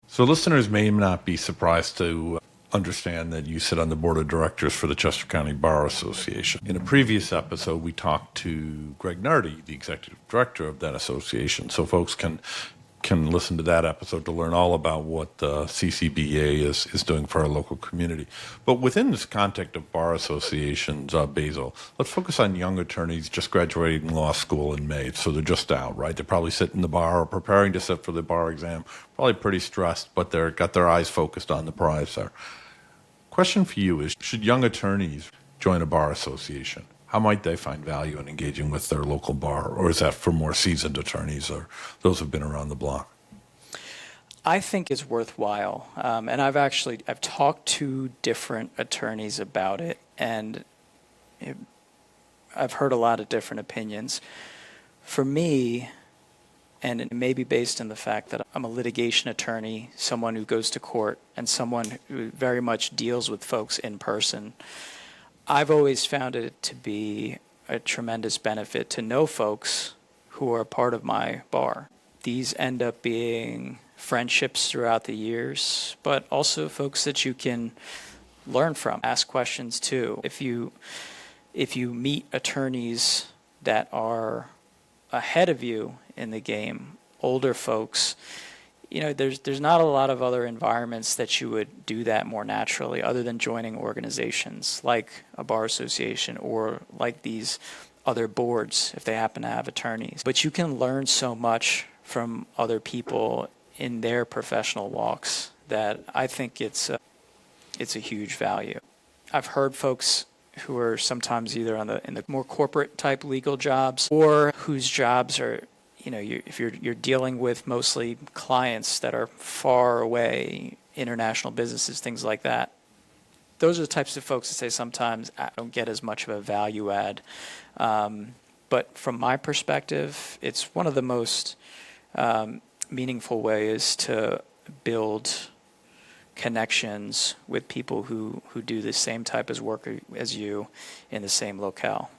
So listeners may not be surprised to understand that you sit on the board of directors for the Chester County Bar Association. In a previous episode, we talked to Greg Nardi, the executive director of that association, so folks can listen to that episode to learn all about what the CCBA is doing for our local community. But within this context of bar associations, Basil, let's focus on young attorneys just graduating law school in May. So they're just out, right? They're probably sitting in the bar or preparing to sit for the bar exam, probably pretty stressed, but they're got their eyes focused on the prize there. Question for you is, should young attorneys join a bar association? How might they find value in engaging with their local bar? Or is that for more seasoned attorneys or those who've been around the block? I think it's worthwhile. And I've talked to different attorneys about it, and I've heard a lot of different opinions. For me, and it may be based on the fact that I'm a litigation attorney, someone who goes to court, and someone who very much deals with folks in person, I've always found it to be a tremendous benefit to know folks who are part of my bar. These end up being friendships throughout the years, but also folks that you can learn from, ask questions to. If you meet attorneys that are ahead of you in the game, older folks, there's not a lot of other environments that you would do that more naturally other than joining organizations like a bar association or like these other boards if they happen to have attorneys. But you can learn so much from other people in their professional walks that I think it's a huge value. I've heard folks who are sometimes either in the more corporate type legal jobs or whose jobs are, if you're dealing with mostly clients that are far away, international businesses, things like that. Those are the types of folks that say sometimes I don't get as much of a value add. But from my perspective, it's one of the most meaningful ways to build connections with people who do the same type of work as you in the same locale.